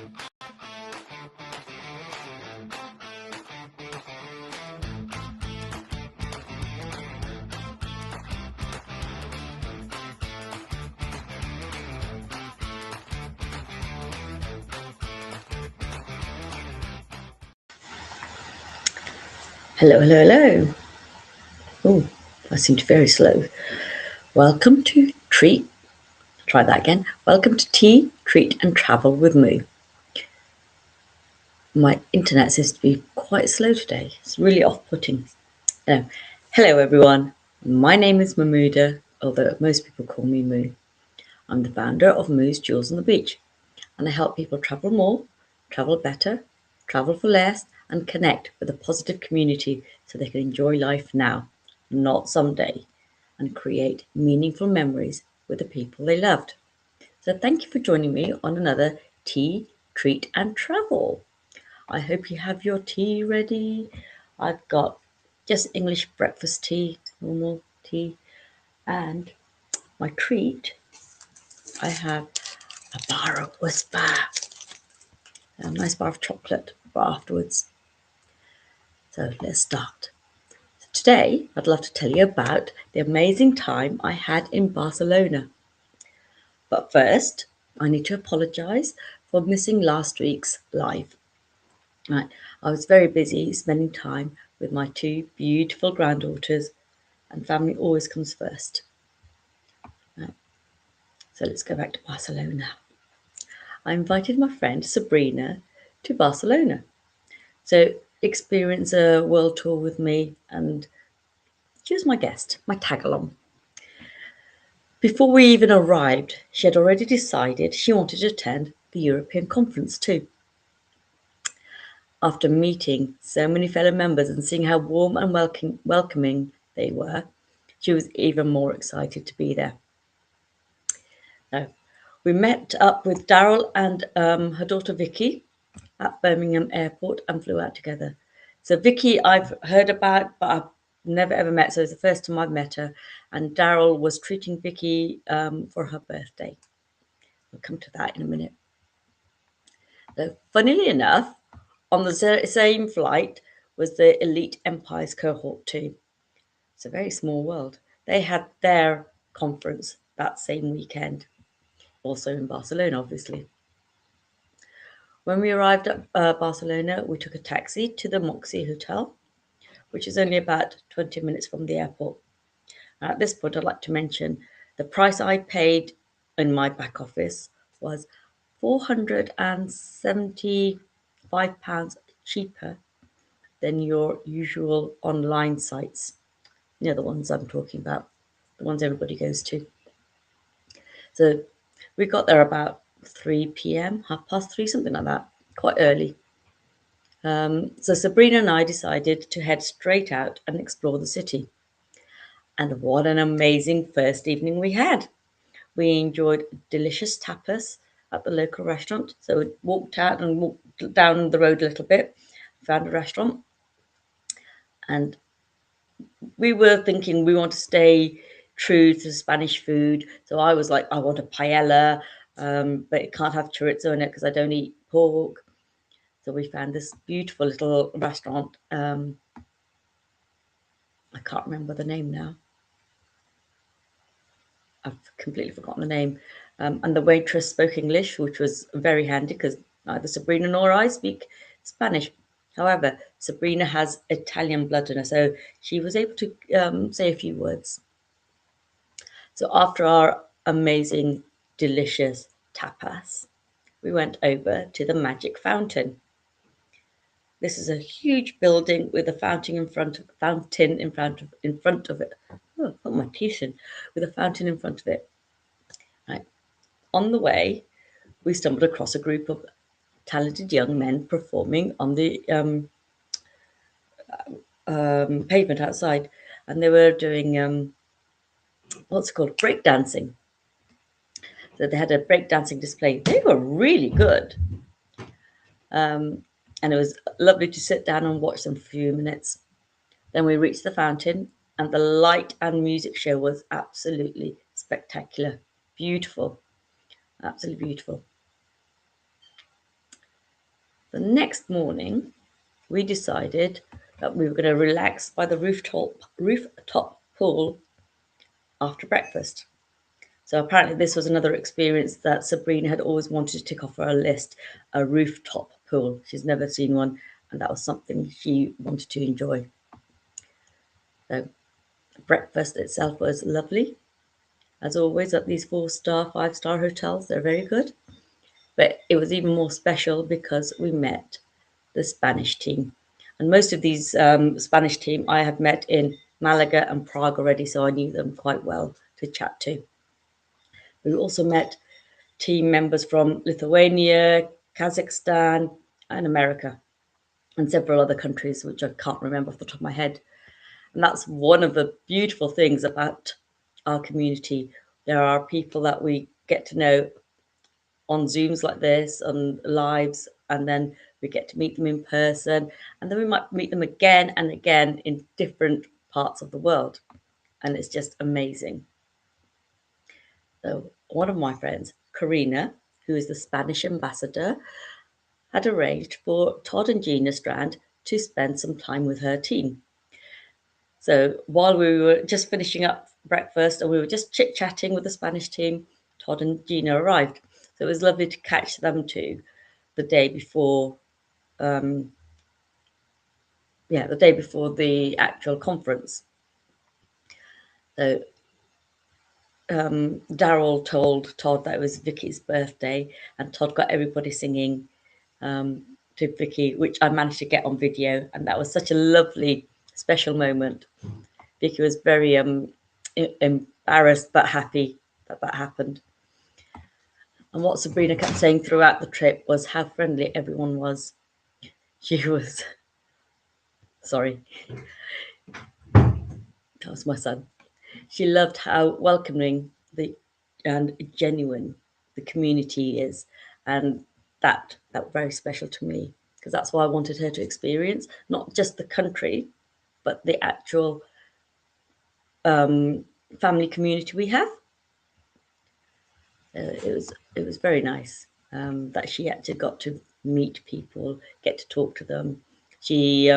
Hello, hello, hello. Oh, I seemed very slow. Welcome to Treat. Try that again. Welcome to Tea, Treat and Travel with Moo. My internet seems to be quite slow today. It's really off-putting. Hello, everyone. My name is Mahmouda, although most people call me Moo. I'm the founder of Moo's Jewels on the Beach, and I help people travel more, travel better, travel for less, and connect with a positive community so they can enjoy life now, not someday, and create meaningful memories with the people they loved. So thank you for joining me on another Tea, Treat and Travel. I hope you have your tea ready. I've got just English breakfast tea, normal tea, and my treat, I have a bar of Whisper, a nice bar of chocolate for afterwards. So let's start. Today, I'd love to tell you about the amazing time I had in Barcelona. But first, I need to apologise for missing last week's live. Right, I was very busy spending time with my two beautiful granddaughters, and family always comes first. Right, so let's go back to Barcelona. I invited my friend Sabrina to Barcelona. So experience a world tour with me, and she was my guest, my tag-along. Before we even arrived, she had already decided she wanted to attend the European conference too. After meeting so many fellow members and seeing how warm and welcoming they were, she was even more excited to be there. Now, we met up with Daryl and her daughter Vicky at Birmingham Airport and flew out together. So Vicky I've heard about, but I've never ever met, so it's the first time I've met her. And Daryl was treating Vicky for her birthday. We'll come to that in a minute. So, funnily enough, on the same flight was the Elite Empires cohort too. It's a very small world. They had their conference that same weekend, also in Barcelona, obviously. When we arrived at Barcelona, we took a taxi to the Moxie Hotel, which is only about 20 minutes from the airport. At this point, I'd like to mention the price I paid in my back office was £475 cheaper than your usual online sites. You know, the ones I'm talking about, the ones everybody goes to. So we got there about 3 p.m., 3:30, something like that, quite early. So Sabrina and I decided to head straight out and explore the city. And what an amazing first evening we had. We enjoyed delicious tapas at the local restaurant. So we walked out and walked down the road a little bit, found a restaurant. And we were thinking we want to stay true to Spanish food. So I was like, I want a paella, but it can't have chorizo in it because I don't eat pork. So we found this beautiful little restaurant. I can't remember the name now. I've completely forgotten the name. And the waitress spoke English, which was very handy because neither Sabrina nor I speak Spanish. However, Sabrina has Italian blood in her, so she was able to say a few words. So after our amazing, delicious tapas, we went over to the Magic Fountain. This is a huge building with a fountain in front of it. Oh, I put my teeth in. With a fountain in front of it. Right. On the way, we stumbled across a group of talented young men performing on the pavement outside, and they were doing what's it called, breakdancing. So they had a breakdancing display. They were really good, and it was lovely to sit down and watch them for a few minutes. Then we reached the fountain, and the light and music show was absolutely spectacular, beautiful, absolutely beautiful. The next morning, we decided that we were going to relax by the rooftop pool after breakfast. So apparently this was another experience that Sabrina had always wanted to tick off her list, a rooftop pool. She's never seen one, and that was something she wanted to enjoy. So breakfast itself was lovely. As always at these 4-star, 5-star hotels, they're very good. But it was even more special because we met the Spanish team. And most of these Spanish team I have met in Malaga and Prague already, so I knew them quite well to chat to. We also met team members from Lithuania, Kazakhstan, and America, and several other countries, which I can't remember off the top of my head. And that's one of the beautiful things about our community. There are people that we get to know on Zooms like this, on lives, and then we get to meet them in person, and then we might meet them again and again in different parts of the world. And it's just amazing. So one of my friends, Karina, who is the Spanish ambassador, had arranged for Todd and Gina Strand to spend some time with her team. So while we were just finishing up breakfast and we were just chit-chatting with the Spanish team, Todd and Gina arrived. So it was lovely to catch them too the day before the day before the actual conference. So Daryl told Todd that it was Vicky's birthday, and Todd got everybody singing to Vicky, which I managed to get on video, and that was such a lovely, special moment. Vicky was very embarrassed but happy that that happened. And what Sabrina kept saying throughout the trip was how friendly everyone was. She was, sorry, that was my son. She loved how welcoming and genuine the community is, and that was very special to me because that's what I wanted her to experience, not just the country, but the actual family community we have. It was very nice that she actually got to meet people, get to talk to them. She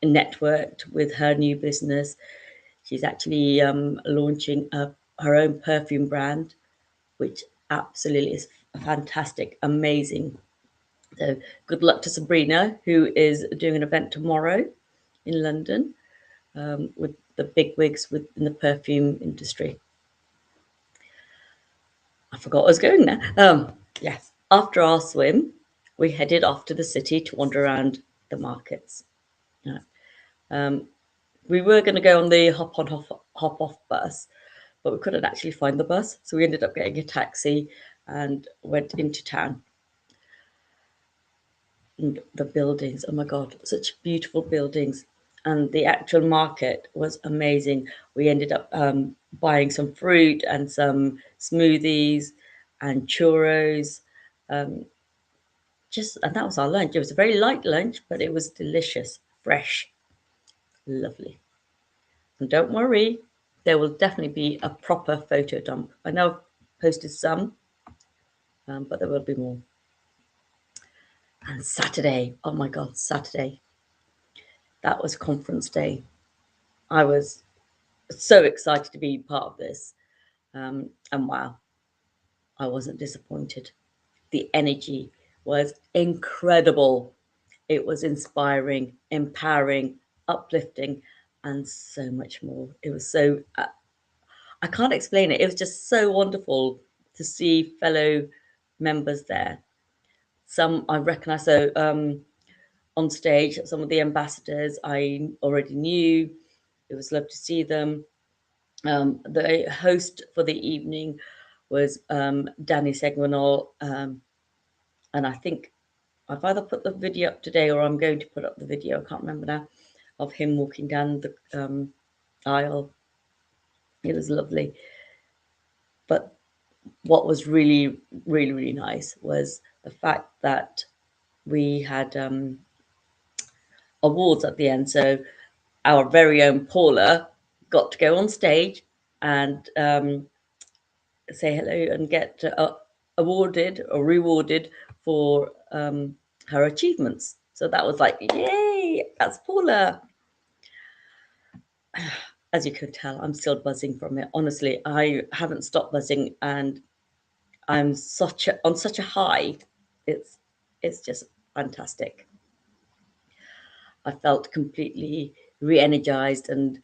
networked with her new business. She's actually launching her own perfume brand, which absolutely is fantastic, amazing. So good luck to Sabrina, who is doing an event tomorrow in London with the big wigs in the perfume industry. I forgot I was going there. Yes, after our swim, we headed off to the city to wander around the markets. We were going to go on the hop on, hop off bus, but we couldn't actually find the bus. So we ended up getting a taxi and went into town. And the buildings, oh my God, such beautiful buildings. And the actual market was amazing. We ended up buying some fruit and some smoothies and churros. And that was our lunch. It was a very light lunch, but it was delicious, fresh, lovely. And don't worry, there will definitely be a proper photo dump. I know I've posted some, but there will be more. And Saturday, oh my God, Saturday. That was conference day. I was so excited to be part of this. And wow, I wasn't disappointed. The energy was incredible. It was inspiring, empowering, uplifting, and so much more. It was so, I can't explain it. It was just so wonderful to see fellow members there. Some I recognise, so on stage, some of the ambassadors I already knew. It was lovely to see them. The host for the evening was Danny Segmanol, and I think I've either put the video up today or I'm going to put up the video, I can't remember now, of him walking down the aisle. It was lovely. But what was really, really, really nice was the fact that we had awards at the end. So our very own Paula got to go on stage and say hello and get awarded or rewarded for her achievements. So that was like, yay, that's Paula. As you can tell, I'm still buzzing from it. Honestly, I haven't stopped buzzing, and I'm on such a high. It's just fantastic. I felt completely re-energized and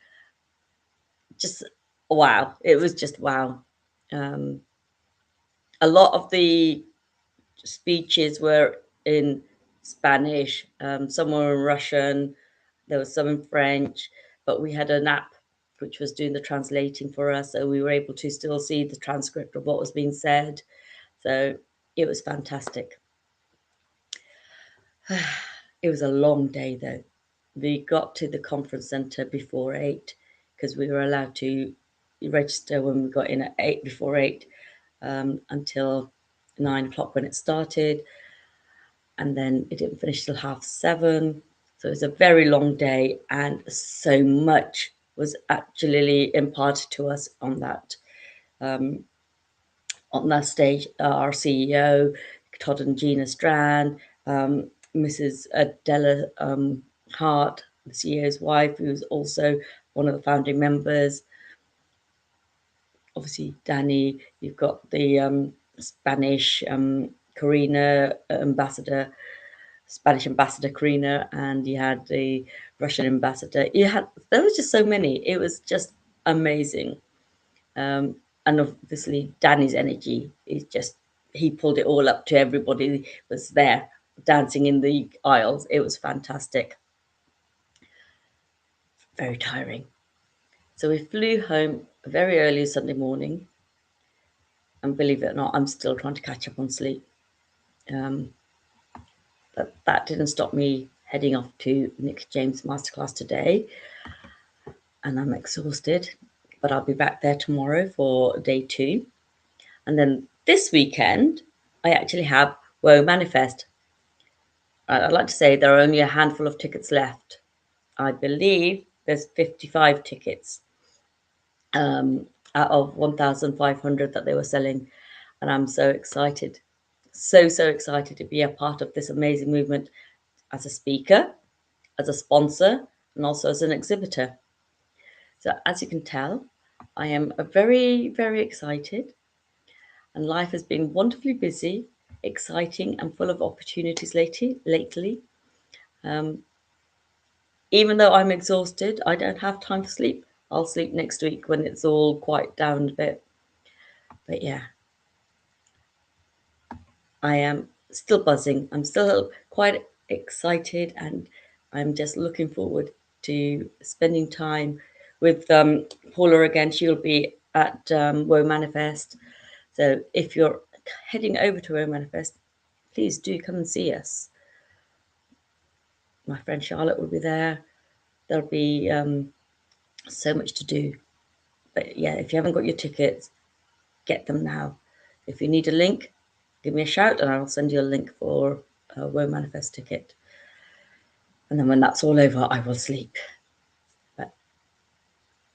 just wow. It was just wow. Um, a lot of the speeches were in Spanish, some were in Russian, there was some in French, but we had an app which was doing the translating for us, so we were able to still see the transcript of what was being said. So it was fantastic. It was a long day though. We got to the conference centre before 8 because we were allowed to register when we got in at 8, before 8, until 9 o'clock when it started. And then it didn't finish till 7:30. So it was a very long day, and so much was actually imparted to us um, on that stage. Our CEO, Todd and Gina Strand, Mrs. Adela Hart, the CEO's wife, who's also one of the founding members. Obviously, Danny, you've got the Spanish Spanish ambassador Karina, and you had the Russian ambassador. There was just so many. It was just amazing. And obviously Danny's energy is just, he pulled it all up to everybody was there dancing in the aisles. It was fantastic. Very tiring. So we flew home very early Sunday morning, and believe it or not, I'm still trying to catch up on sleep. But that didn't stop me heading off to Nick James Masterclass today, and I'm exhausted, but I'll be back there tomorrow for day 2. And then this weekend, I actually have Woe Manifest. I'd like to say there are only a handful of tickets left. I believe there's 55 tickets out of 1,500 that they were selling. And I'm so excited, so excited to be a part of this amazing movement as a speaker, as a sponsor, and also as an exhibitor. So as you can tell, I am very excited, and life has been wonderfully busy, exciting, and full of opportunities lately. Um, Even though I'm exhausted, I don't have time to sleep. I'll sleep next week when it's all quiet down a bit. But yeah, I am still buzzing. I'm still quite excited, and I'm just looking forward to spending time with Paula again. She'll be at Woe Manifest. So if you're heading over to Woe Manifest, please do come and see us. My friend Charlotte will be there. There'll be so much to do. But yeah, if you haven't got your tickets, get them now. If you need a link, give me a shout and I'll send you a link for a Woe Manifest ticket. And then when that's all over, I will sleep. But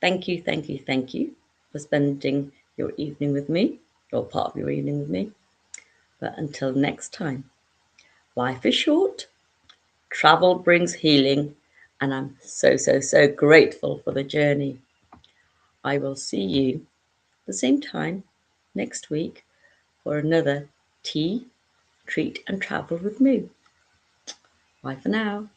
thank you for spending your evening with me, or part of your evening with me. But until next time, life is short, travel brings healing, and I'm so grateful for the journey. I will see you the same time next week for another tea, treat, and travel with me. Bye for now.